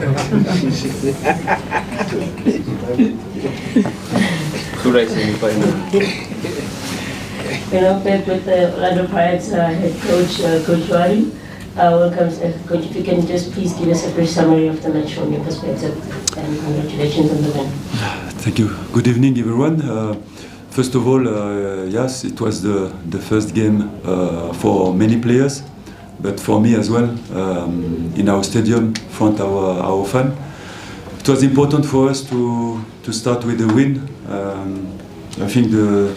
Back with the Orlando Pirates head coach, Coach Ouaddou. Welcome, Coach. If you can just please give us a brief summary of the match from your perspective, and congratulations on the win. Thank you. Good evening, everyone. First of all, yes, it was the first game for many players, but for me as well, in our stadium, front our fan. It was important for us to start with a win. I think the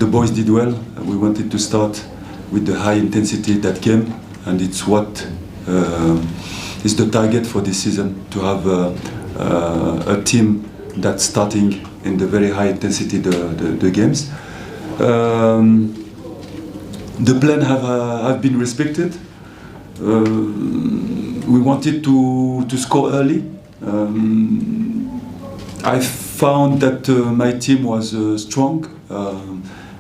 boys did well. We wanted to start with the high intensity that came, and it's what is the target for this season, to have a team that's starting in the very high intensity the games. The plan have been respected. We wanted to score early. I found that my team was strong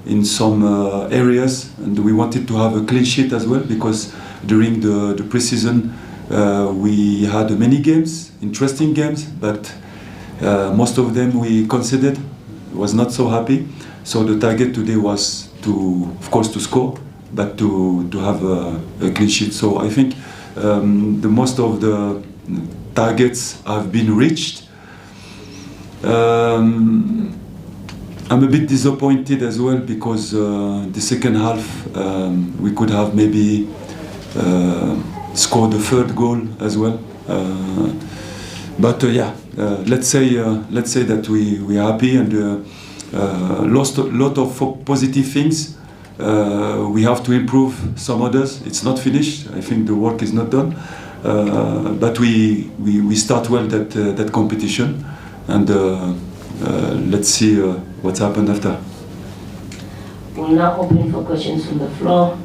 in some areas, and we wanted to have a clean sheet as well, because during the pre-season we had many games, interesting games, but most of them we considered was not so happy. So the target today was of course to score, but to have a clean sheet. So I think the most of the targets have been reached. I'm a bit disappointed as well, because the second half we could have maybe scored the third goal as well. But let's say that we are happy, and lost a lot of positive things. We have to improve some others. It's not finished. I think the work is not done. But we start well that competition, and let's see what's happened after. We'll now open for questions from the floor.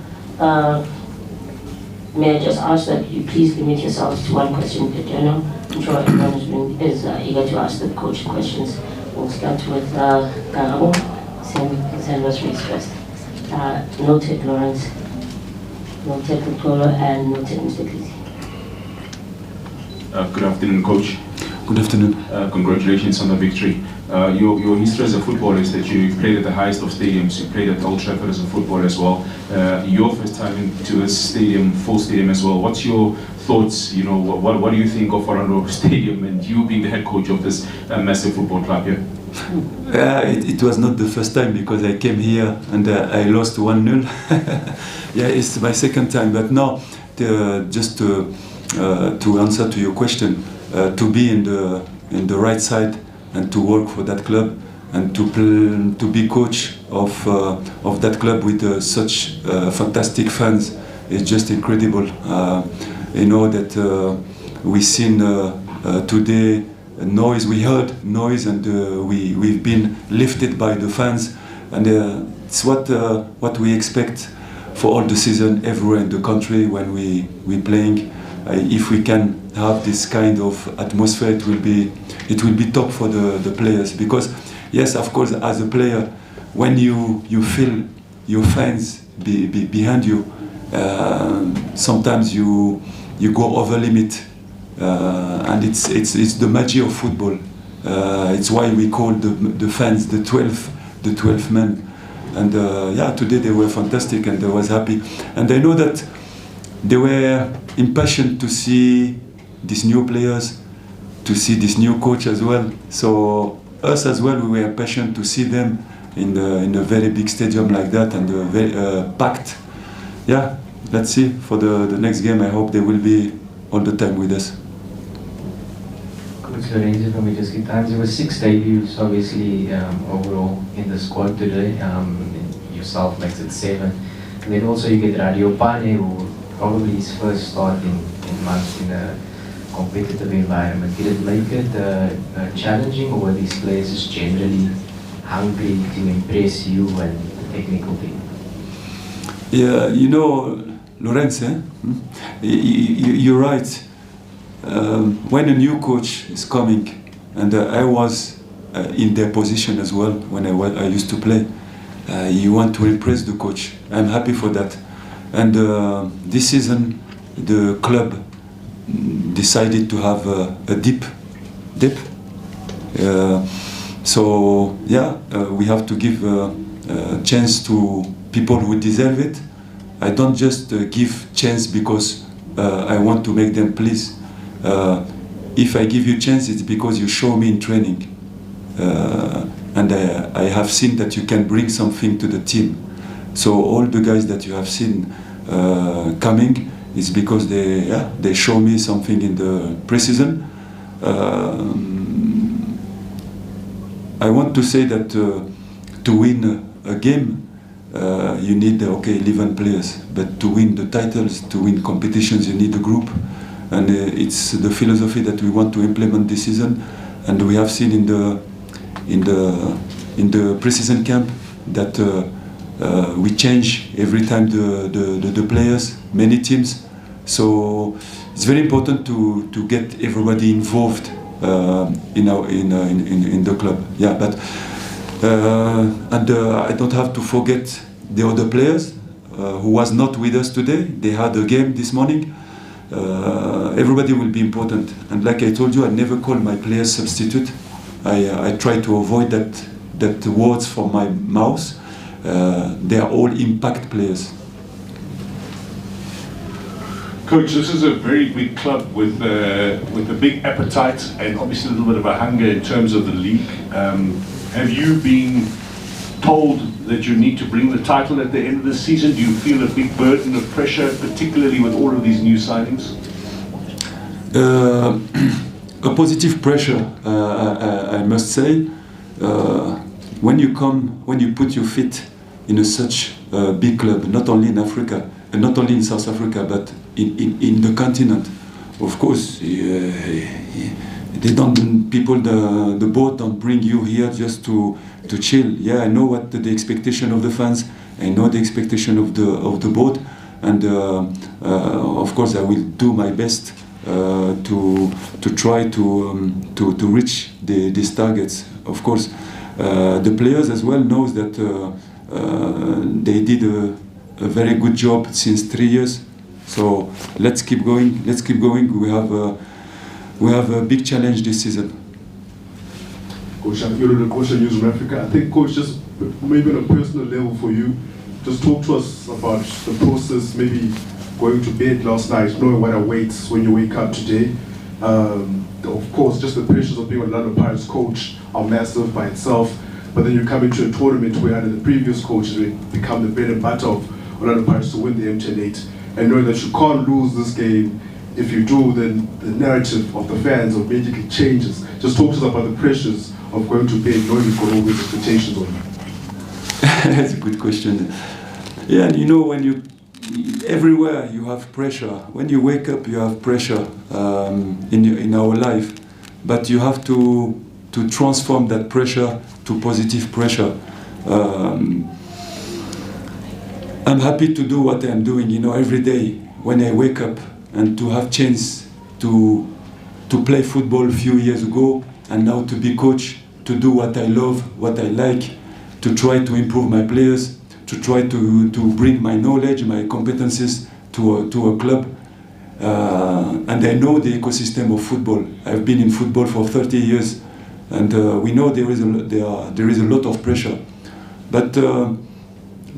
May I just ask that you please limit yourselves to one question per journal. I'm sure everyone is eager to ask the coach questions. We'll start with Garabo. Send was raised first. Noted Lawrence, noted Polo, and noted Mr. Kizzi. Good afternoon, Coach. Good afternoon. Congratulations on the victory. Your history as a footballer is that you played at the highest of stadiums. You played at Old Trafford as a footballer as well. Your first time into a stadium, full stadium as well. What's your thoughts? You know, what do you think of Orlando Stadium, and you being the head coach of this massive football club here? It was not the first time, because I came here and I lost 1-0. Yeah, it's my second time. But now, just to answer to your question, to be in the right side and to work for that club, and to be coach of that club with such fantastic fans is just incredible. You know that we seen today noise, we heard noise, and we've been lifted by the fans, and it's what we expect for all the season everywhere in the country when we playing. If we can have this kind of atmosphere, it will be top for the players, because yes, of course, as a player, when you feel your fans behind you, sometimes you go over limit, and it's the magic of football. It's why we call the fans the 12 men. And today they were fantastic, and I was happy, and I know that they were impatient to see these new players, to see this new coach as well. So us as well, we were impatient to see them in a very big stadium like that, and very packed. Yeah, let's see for the next game. I hope they will be all the time with us. Coach Lorenzo from Midwest Times. There were 6 debuts, obviously, overall in the squad today. Yourself makes it 7. And then also you get Radio Pane, who probably his first start in months in a competitive environment. Did it make it challenging, or were these players just generally hungry to impress you and the technical team? Yeah, you know, Lorenz, you're right. When a new coach is coming, and I was in their position as well when I used to play, you want to impress the coach. I'm happy for that. And this season, the club decided to have a dip. So yeah, we have to give a chance to people who deserve it. I don't just give chance because I want to make them please. If I give you chance, it's because you show me in training. And I have seen that you can bring something to the team. So all the guys that you have seen coming is because they show me something in the preseason. I want to say that to win a game, you need 11 players. But to win the titles, to win competitions, you need a group. And it's the philosophy that we want to implement this season. And we have seen in the preseason camp that we change every time the players, many teams. So it's very important to get everybody involved in the club. Yeah, but I don't have to forget the other players who was not with us today. They had a game this morning. Everybody will be important, and like I told you, I never call my players substitute. I try to avoid that words from my mouth. They are all impact players. Coach, this is a very big club with a big appetite and obviously a little bit of a hunger in terms of the league. Have you been told that you need to bring the title at the end of the season? Do you feel a big burden of pressure, particularly with all of these new signings? A positive pressure, I must say. When you put your feet in such a big club, not only in Africa, and not only in South Africa, but in the continent, of course, the board don't bring you here just to chill. Yeah, I know what the expectation of the fans. I know the expectation of the board, and of course I will do my best to try to reach these targets. Of course, the players as well knows that they did a very good job since 3 years. So let's keep going. Let's keep going. We have a big challenge this season. Coach, you're the coach of News from Africa. I think, Coach, just maybe on a personal level for you, just talk to us about the process, maybe going to bed last night, knowing what awaits when you wake up today. Of course, just the pressures of being a London Pirates coach are massive by itself, but then you come into a tournament where under the previous coaches it become the bread and butter of Orlando Pirates to win the MTN8, and knowing that you can't lose this game. If you do, then the narrative of the fans immediately changes. Just talk to us about the pressures of going to bed knowing you've got all these expectations on you. That's a good question. Yeah, and you know, when everywhere you have pressure. When you wake up, you have pressure in our life, but you have to transform that pressure to positive pressure. I'm happy to do what I'm doing, every day when I wake up, and to have chance to play football a few years ago, and now to be coach, to do what I love, what I like, to try to improve my players, to try to bring my knowledge, my competencies to a club. And I know the ecosystem of football. I've been in football for 30 years, and we know there is a lot of pressure. But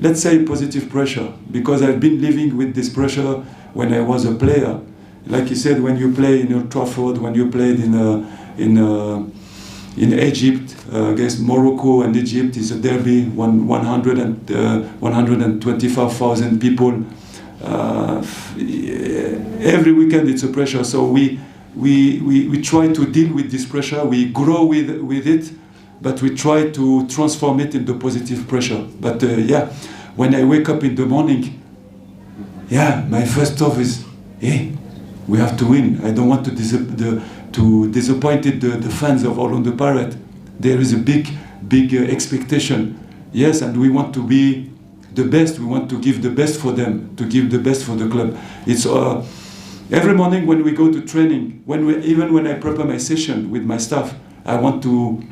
let's say positive pressure, because I've been living with this pressure when I was a player. Like you said, when you play in Old Trafford, when you played in Egypt against Morocco and Egypt, is a derby, 125,000 people. Every weekend it's a pressure. So we try to deal with this pressure. We grow with it, but we try to transform it into positive pressure. But when I wake up in the morning, my first thought is, we have to win. I don't want to disappoint the fans of Orlando Pirates. There is a big expectation. Yes, and we want to be the best. We want to give the best for them, to give the best for the club. It's every morning when we go to training, even when I prepare my session with my staff, I want to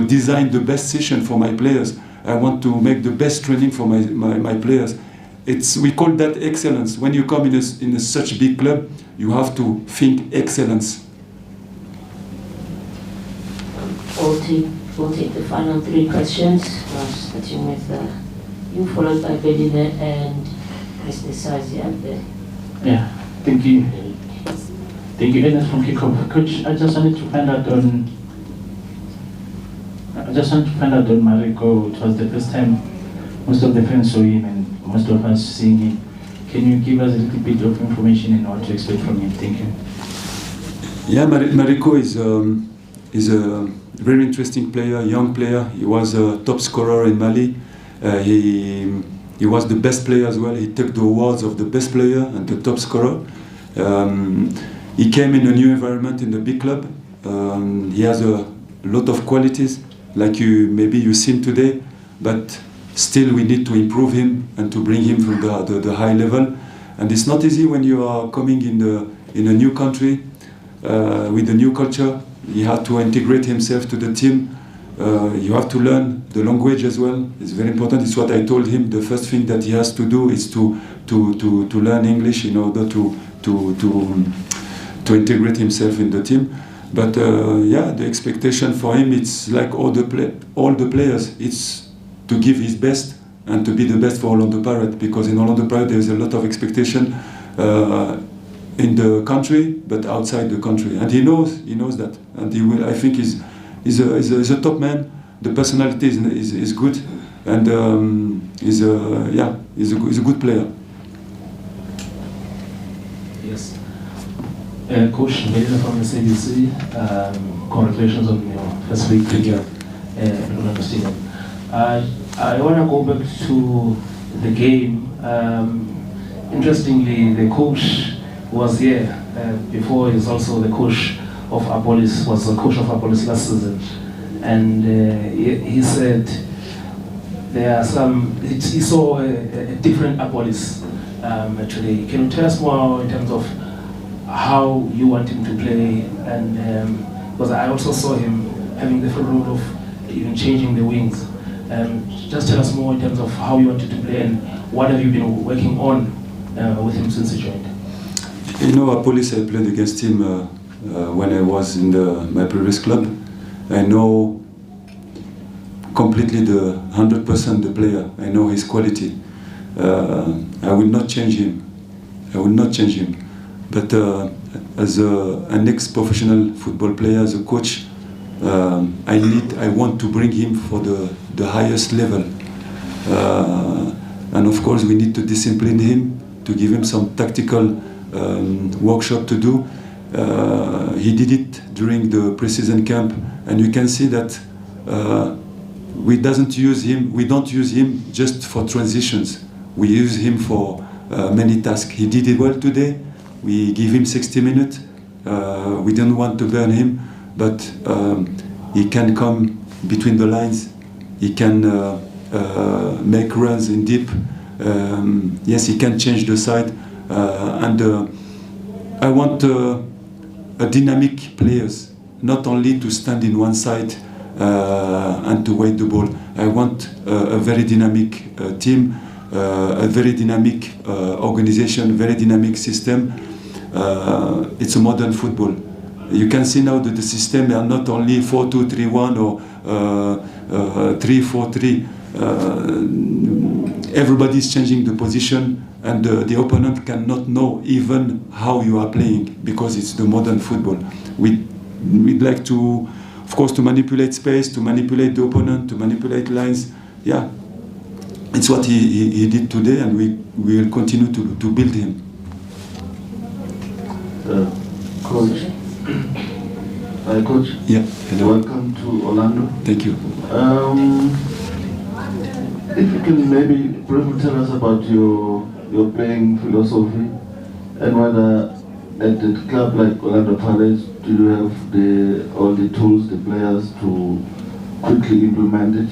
design the best session for my players. I want to make the best training for my players. we call that excellence. When you come in such big club, you have to think excellence. We'll take the final 3 questions, starting with you, followed by Bedile and Mr. Sazi up there. Yeah, thank you. Thank you, Ernest from Kickoff. Coach, I just wanted to find out on Mariko. It was the first time most of the fans saw him and most of us seeing him. Can you give us a little bit of information on what to expect from him? Thank you. Yeah, Mariko is a very interesting player, young player. He was a top scorer in Mali. He was the best player as well. He took the awards of the best player and the top scorer. He came in a new environment in the big club. He has a lot of qualities, like maybe you seen today, but still we need to improve him and to bring him from the high level. And it's not easy when you are coming in a new country with a new culture. He had to integrate himself to the team. You have to learn the language as well. It's very important. It's what I told him. The first thing that he has to do is to learn English in order to integrate himself in the team. But yeah, the expectation for him, it's like all the players. It's to give his best and to be the best for Orlando Pirates, because in Orlando Pirates there is a lot of expectation in the country, but outside the country, and he knows that, and he will. I think he's a top man. The personality is good, and he's a good player. Yes. Coach Miller from the CBC, congratulations on your first week here at Orlando Stadium. I want to go back to the game. Interestingly, the coach was here before. He's also the coach of Apolis, was the coach of Apolis last season. And he said there are some, he saw a different Apolis today. Can you tell us more in terms of how you want him to play? And because I also saw him having the role of even changing the wings. Just tell us more in terms of how you wanted to play and what have you been working on with him since he joined? You know, Apolis, I played against him when I was in my previous club. I know completely 100% the player. I know his quality. I will not change him. But as an ex-professional football player, as a coach, I want to bring him for the highest level. And of course, we need to discipline him, to give him some tactical workshop to do. He did it during the pre-season camp, and you can see that we don't use him just for transitions. We use him for many tasks. He did it well today. We give him 60 minutes. We don't want to burn him, but he can come between the lines. He can make runs in deep. Yes, he can change the side. And I want a dynamic players, not only to stand in one side and to wait the ball. I want a very dynamic team, a very dynamic organization, very dynamic system. It's a modern football. You can see now that the system are not only 4-2-3-1 or 3-4-3. Everybody is changing the position, and the opponent cannot know even how you are playing, because it's the modern football. We'd like to, of course, to manipulate space, to manipulate the opponent, to manipulate lines. Yeah, it's what he did today, and we will continue to build him. Coach. Hi, Coach. Yeah. Hello. Welcome to Orlando. Thank you. If you can maybe briefly tell us about your playing philosophy, and whether at a club like Orlando Pirates, do you have all the tools, the players to quickly implement it?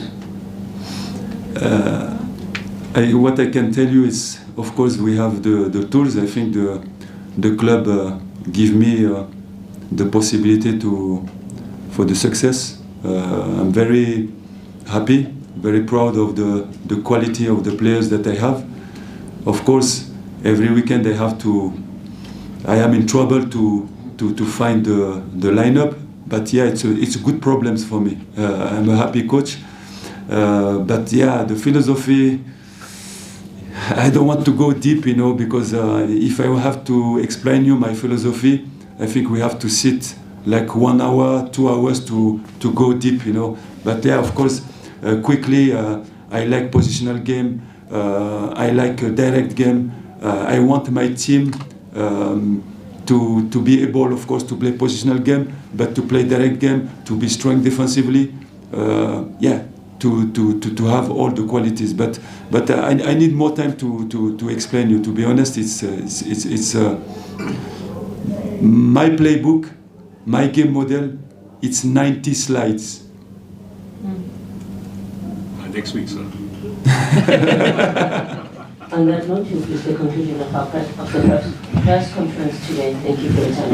What I can tell you is, of course, we have the tools. I think the club give me the possibility for the success. I'm very happy, very proud of the quality of the players that I have. of course, every weekend I am in trouble to find the lineup. But yeah, it's a good problem for me. I'm a happy coach. But yeah, the philosophy, I don't want to go deep, because if I have to explain you my philosophy, I think we have to sit like 1 hour, 2 hours to go deep, But yeah, of course, quickly, I like positional game. I like a direct game. I want my team to be able, of course, to play positional game, but to play direct game, to be strong defensively. To have all the qualities, but I need more time to explain you. To be honest, it's my playbook, my game model. It's 90 slides. Next week, sir. On that note, you please the conclusion of the press conference today. Thank you for your time.